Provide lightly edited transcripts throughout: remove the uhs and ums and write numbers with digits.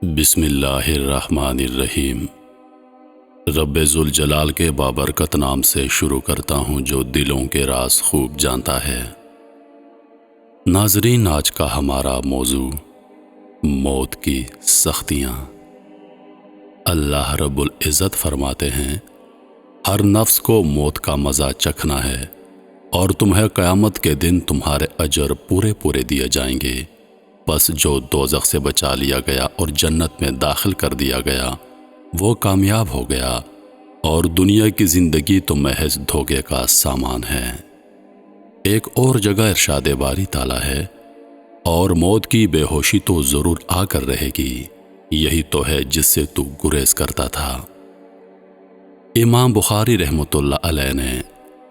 بسم اللہ الرحمن الرحیم۔ رب ذوالجلال کے بابرکت نام سے شروع کرتا ہوں جو دلوں کے راز خوب جانتا ہے۔ ناظرین، آج کا ہمارا موضوع موت کی سختیاں۔ اللہ رب العزت فرماتے ہیں، ہر نفس کو موت کا مزہ چکھنا ہے اور تمہیں قیامت کے دن تمہارے اجر پورے دیے جائیں گے۔ پس جو دوزخ سے بچا لیا گیا اور جنت میں داخل کر دیا گیا وہ کامیاب ہو گیا، اور دنیا کی زندگی تو محض دھوکے کا سامان ہے۔ ایک اور جگہ ارشاد باری تعالیٰ ہے، اور موت کی بے ہوشی تو ضرور آ کر رہے گی، یہی تو ہے جس سے تو گریز کرتا تھا۔ امام بخاری رحمۃ اللہ علیہ نے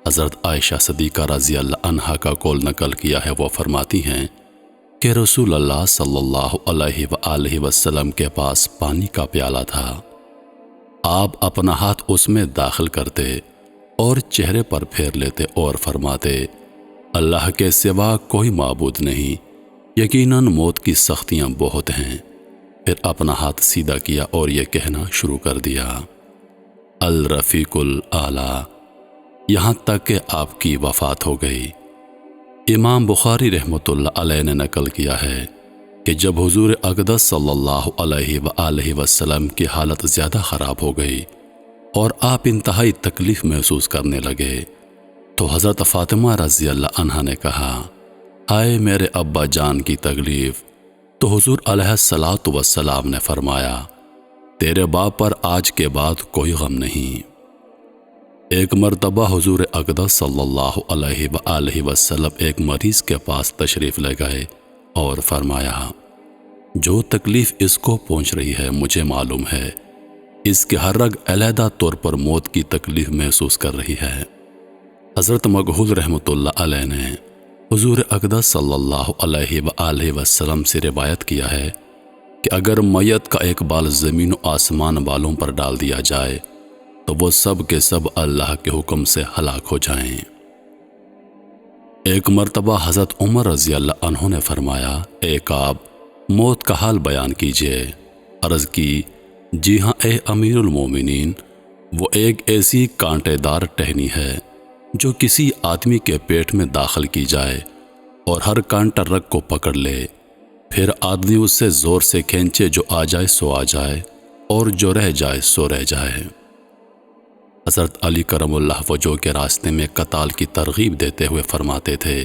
حضرت عائشہ صدیقہ رضی اللہ عنہا کا قول نقل کیا ہے۔ وہ فرماتی ہیں کہ رسول اللہ صلی اللہ علیہ وآلہ وسلم کے پاس پانی کا پیالہ تھا۔ آپ اپنا ہاتھ اس میں داخل کرتے اور چہرے پر پھیر لیتے اور فرماتے، اللہ کے سوا کوئی معبود نہیں، یقیناً موت کی سختیاں بہت ہیں۔ پھر اپنا ہاتھ سیدھا کیا اور یہ کہنا شروع کر دیا، الرفیق الاعلیٰ، یہاں تک کہ آپ کی وفات ہو گئی۔ امام بخاری رحمۃ اللہ علیہ نے نقل کیا ہے کہ جب حضور اقدس صلی اللہ علیہ وآلہ وسلم کی حالت زیادہ خراب ہو گئی اور آپ انتہائی تکلیف محسوس کرنے لگے تو حضرت فاطمہ رضی اللہ عنہا نے کہا، ہائے میرے ابا جان کی تکلیف۔ تو حضور علیہ الصلاۃ والسلام نے فرمایا، تیرے باپ پر آج کے بعد کوئی غم نہیں۔ ایک مرتبہ حضور اقدس صلی اللہ علیہ وآلہ وسلم ایک مریض کے پاس تشریف لے گئے اور فرمایا، جو تکلیف اس کو پہنچ رہی ہے مجھے معلوم ہے، اس کے ہر رگ علیحدہ طور پر موت کی تکلیف محسوس کر رہی ہے۔ حضرت مقبول رحمۃ اللہ علیہ نے حضور اقدس صلی اللہ علیہ وآلہ وسلم سے روایت کیا ہے کہ اگر میت کا ایک بال زمین و آسمان بالوں پر ڈال دیا جائے تو وہ سب کے سب اللہ کے حکم سے ہلاک ہو جائیں۔ ایک مرتبہ حضرت عمر رضی اللہ عنہ نے فرمایا، ایک آپ موت کا حال بیان کیجئے۔ عرض کی، جی ہاں اے امیر المومنین، وہ ایک ایسی کانٹے دار ٹہنی ہے جو کسی آدمی کے پیٹ میں داخل کی جائے اور ہر کانٹا رگ کو پکڑ لے، پھر آدمی اس سے زور سے کھینچے، جو آ جائے سو آ جائے اور جو رہ جائے سو رہ جائے۔ حضرت علی کرم اللہ وجہ کے راستے میں قتال کی ترغیب دیتے ہوئے فرماتے تھے،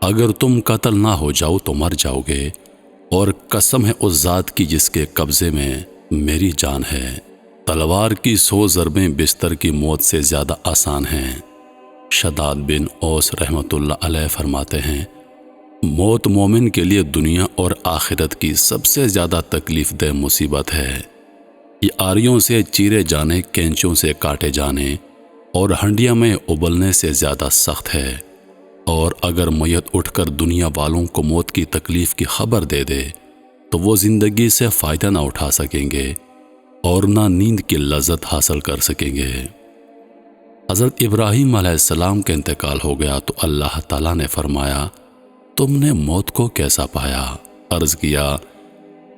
اگر تم قتل نہ ہو جاؤ تو مر جاؤ گے، اور قسم ہے اس ذات کی جس کے قبضے میں میری جان ہے، تلوار کی 100 ضربیں بستر کی موت سے زیادہ آسان ہیں۔ شداد بن اوس رحمۃ اللہ علیہ فرماتے ہیں، موت مومن کے لیے دنیا اور آخرت کی سب سے زیادہ تکلیف دہ مصیبت ہے۔ یہ آریوں سے چیرے جانے، کینچوں سے کاٹے جانے اور ہنڈیا میں ابلنے سے زیادہ سخت ہے، اور اگر میت اٹھ کر دنیا والوں کو موت کی تکلیف کی خبر دے دے تو وہ زندگی سے فائدہ نہ اٹھا سکیں گے اور نہ نیند کی لذت حاصل کر سکیں گے۔ حضرت ابراہیم علیہ السلام کا انتقال ہو گیا تو اللہ تعالیٰ نے فرمایا، تم نے موت کو کیسا پایا؟ عرض کیا،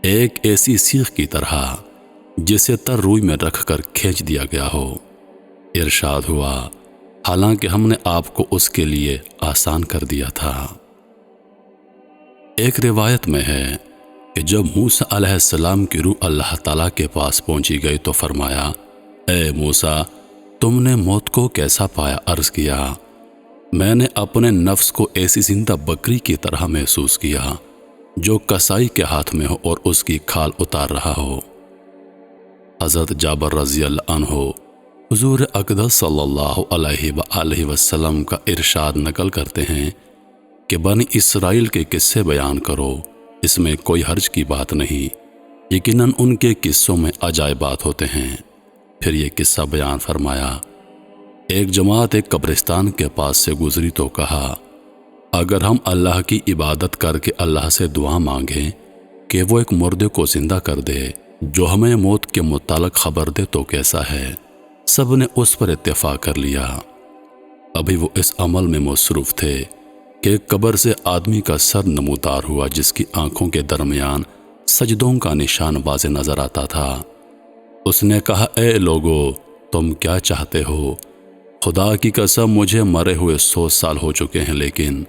ایک ایسی سیخ کی طرح جسے تر روئی میں رکھ کر کھینچ دیا گیا ہو۔ ارشاد ہوا، حالانکہ ہم نے آپ کو اس کے لیے آسان کر دیا تھا۔ ایک روایت میں ہے کہ جب موسیٰ علیہ السلام کی روح اللہ تعالیٰ کے پاس پہنچی گئی تو فرمایا، اے موسیٰ، تم نے موت کو کیسا پایا؟ عرض کیا، میں نے اپنے نفس کو ایسی زندہ بکری کی طرح محسوس کیا جو کسائی کے ہاتھ میں ہو اور اس کی کھال اتار رہا ہو۔ حضرت جابر رضی اللہ عنہ حضور اقدس صلی اللہ علیہ وآلہ وسلم کا ارشاد نقل کرتے ہیں کہ بنی اسرائیل کے قصے بیان کرو، اس میں کوئی حرج کی بات نہیں، یقیناً ان کے قصوں میں عجائبات ہوتے ہیں۔ پھر یہ قصہ بیان فرمایا، ایک جماعت ایک قبرستان کے پاس سے گزری تو کہا، اگر ہم اللہ کی عبادت کر کے اللہ سے دعا مانگیں کہ وہ ایک مردے کو زندہ کر دے جو ہمیں موت کے متعلق خبر دے تو کیسا ہے؟ سب نے اس پر اتفاق کر لیا۔ ابھی وہ اس عمل میں مصروف تھے کہ قبر سے آدمی کا سر نمودار ہوا جس کی آنکھوں کے درمیان سجدوں کا نشان واضح نظر آتا تھا۔ اس نے کہا، اے لوگو، تم کیا چاہتے ہو؟ خدا کی قسم مجھے مرے ہوئے 100 سال ہو چکے ہیں، لیکن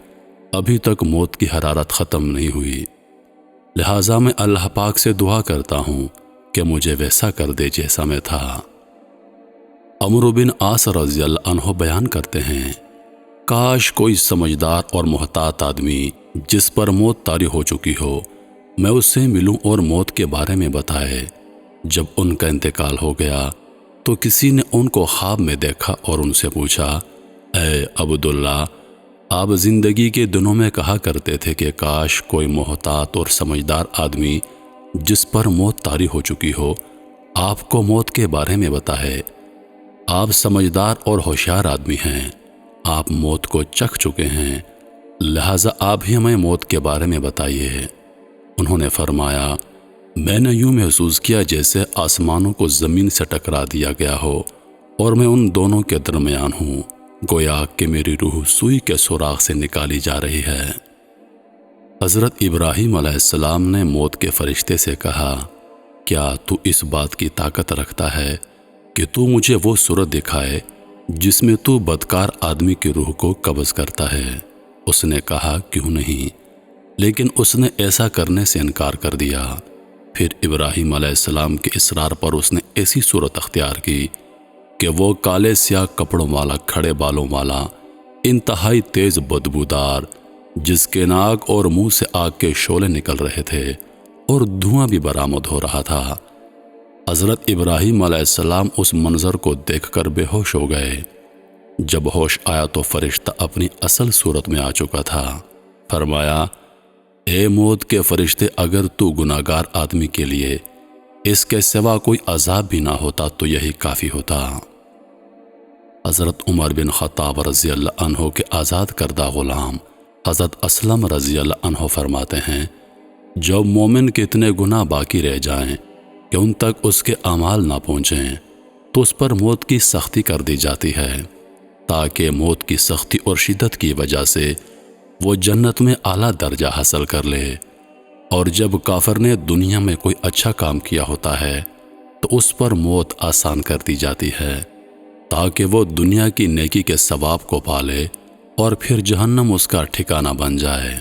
ابھی تک موت کی حرارت ختم نہیں ہوئی، لہٰذا میں اللہ پاک سے دعا کرتا ہوں کہ مجھے ویسا کر دے جیسا میں تھا۔ عمرو بن عاص رضی اللہ عنہ بیان کرتے ہیں، کاش کوئی سمجھدار اور محتاط آدمی جس پر موت طاری ہو چکی ہو، میں اس سے ملوں اور موت کے بارے میں بتائے۔ جب ان کا انتقال ہو گیا تو کسی نے ان کو خواب میں دیکھا اور ان سے پوچھا، اے عبداللہ، آپ زندگی کے دنوں میں کہا کرتے تھے کہ کاش کوئی محتاط اور سمجھدار آدمی جس پر موت طاری ہو چکی ہو آپ کو موت کے بارے میں بتائے۔ آپ سمجھدار اور ہوشیار آدمی ہیں، آپ موت کو چکھ چکے ہیں، لہٰذا آپ ہی ہمیں موت کے بارے میں بتائیے۔ انہوں نے فرمایا، میں نے یوں محسوس کیا جیسے آسمانوں کو زمین سے ٹکرا دیا گیا ہو اور میں ان دونوں کے درمیان ہوں، گویا کہ میری روح سوئی کے سوراخ سے نکالی جا رہی ہے۔ حضرت ابراہیم علیہ السلام نے موت کے فرشتے سے کہا، کیا تو اس بات کی طاقت رکھتا ہے کہ تو مجھے وہ صورت دکھائے جس میں تو بدکار آدمی کی روح کو قبض کرتا ہے؟ اس نے کہا، کیوں نہیں، لیکن اس نے ایسا کرنے سے انکار کر دیا۔ پھر ابراہیم علیہ السلام کے اصرار پر اس نے ایسی صورت اختیار کی کہ وہ کالے سیاہ کپڑوں والا، کھڑے بالوں والا، انتہائی تیز بدبودار، جس کے ناک اور منہ سے آگ کے شعلے نکل رہے تھے اور دھواں بھی برآمد ہو رہا تھا۔ حضرت ابراہیم علیہ السلام اس منظر کو دیکھ کر بے ہوش ہو گئے۔ جب ہوش آیا تو فرشتہ اپنی اصل صورت میں آ چکا تھا۔ فرمایا، اے موت کے فرشتے، اگر تو گناہگار آدمی کے لیے اس کے سوا کوئی عذاب بھی نہ ہوتا تو یہی کافی ہوتا۔ حضرت عمر بن خطاب رضی اللہ عنہ کے آزاد کردہ غلام حضرت اسلم رضی اللہ عنہ فرماتے ہیں، جب مومن کے اتنے گناہ باقی رہ جائیں کہ ان تک اس کے اعمال نہ پہنچیں تو اس پر موت کی سختی کر دی جاتی ہے، تاکہ موت کی سختی اور شدت کی وجہ سے وہ جنت میں اعلیٰ درجہ حاصل کر لے۔ اور جب کافر نے دنیا میں کوئی اچھا کام کیا ہوتا ہے تو اس پر موت آسان کر دی جاتی ہے، تاکہ وہ دنیا کی نیکی کے ثواب کو پالے اور پھر جہنم اس کا ٹھکانہ بن جائے۔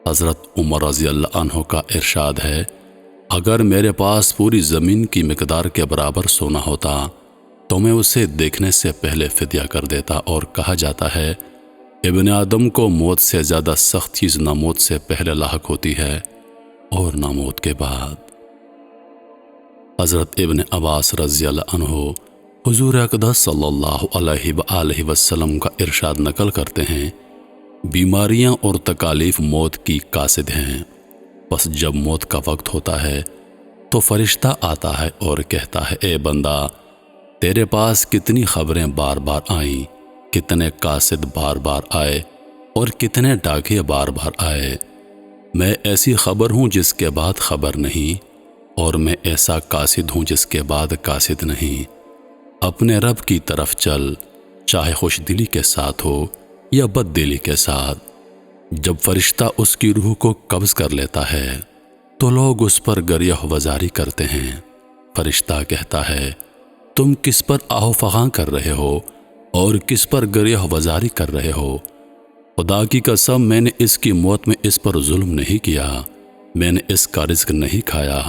حضرت عمر رضی اللہ عنہ کا ارشاد ہے، اگر میرے پاس پوری زمین کی مقدار کے برابر سونا ہوتا تو میں اسے دیکھنے سے پہلے فدیہ کر دیتا۔ اور کہا جاتا ہے، ابن آدم کو موت سے زیادہ سخت چیز نہ موت سے پہلے لاحق ہوتی ہے اور نہ موت کے بعد۔ حضرت ابن عباس رضی اللہ عنہ حضور اقدس صلی اللہ علیہ وآلہ وسلم کا ارشاد نقل کرتے ہیں، بیماریاں اور تکالیف موت کی قاصد ہیں، بس جب موت کا وقت ہوتا ہے تو فرشتہ آتا ہے اور کہتا ہے، اے بندہ، تیرے پاس کتنی خبریں بار بار آئیں، کتنے قاصد بار بار آئے اور کتنے ڈاکیے بار بار آئے۔ میں ایسی خبر ہوں جس کے بعد خبر نہیں، اور میں ایسا قاصد ہوں جس کے بعد قاصد نہیں۔ اپنے رب کی طرف چل، چاہے خوش دلی کے ساتھ ہو یا بد دلی کے ساتھ۔ جب فرشتہ اس کی روح کو قبض کر لیتا ہے تو لوگ اس پر گریہ وزاری کرتے ہیں۔ فرشتہ کہتا ہے، تم کس پر آہو فغاں کر رہے ہو اور کس پر گریہ وزاری کر رہے ہو؟ خدا کی قسم، میں نے اس کی موت میں اس پر ظلم نہیں کیا، میں نے اس کا رزق نہیں کھایا،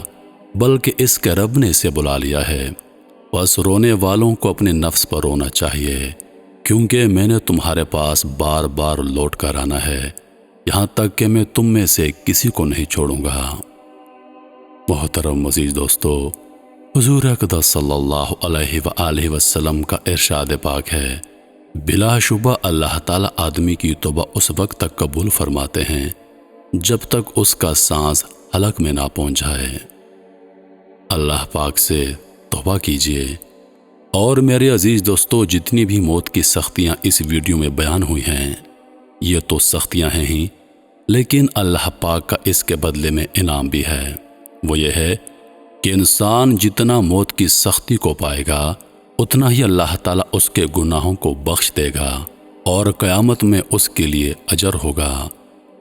بلکہ اس کے رب نے اسے بلا لیا ہے۔ بس رونے والوں کو اپنے نفس پر رونا چاہیے، کیونکہ میں نے تمہارے پاس بار بار لوٹ کر آنا ہے، یہاں تک کہ میں تم میں سے کسی کو نہیں چھوڑوں گا۔ محترم عزیز دوستو، حضور اقدس صلی اللہ علیہ وآلہ وسلم کا ارشاد پاک ہے، بلا شبہ اللہ تعالیٰ آدمی کی توبہ اس وقت تک قبول فرماتے ہیں جب تک اس کا سانس حلق میں نہ پہنچ جائے۔ اللہ پاک سے توبہ کیجیے۔ اور میرے عزیز دوستو، جتنی بھی موت کی سختیاں اس ویڈیو میں بیان ہوئی ہیں، یہ تو سختیاں ہیں ہی، لیکن اللہ پاک کا اس کے بدلے میں انعام بھی ہے۔ وہ یہ ہے کہ انسان جتنا موت کی سختی کو پائے گا، اتنا ہی اللہ تعالیٰ اس کے گناہوں کو بخش دے گا اور قیامت میں اس کے لیے اجر ہوگا۔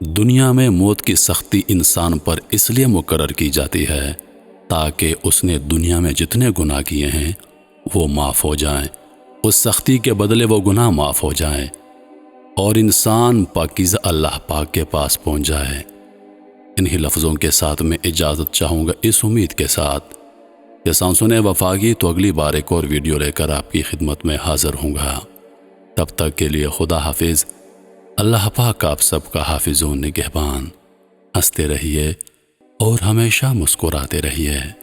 دنیا میں موت کی سختی انسان پر اس لیے مقرر کی جاتی ہے تاکہ اس نے دنیا میں جتنے گناہ کیے ہیں وہ معاف ہو جائیں، اس سختی کے بدلے وہ گناہ معاف ہو جائیں اور انسان پاکیزہ اللہ پاک کے پاس پہنچ جائے۔ انہی لفظوں کے ساتھ میں اجازت چاہوں گا، اس امید کے ساتھ کہ سانسن وفاقی تو اگلی بار ایک اور ویڈیو لے کر آپ کی خدمت میں حاضر ہوں گا۔ تب تک کے لیے خدا حافظ۔ اللہ پاک آپ سب کا حافظ و نگہبان۔ ہنستے رہیے اور ہمیشہ مسکراتے رہیے۔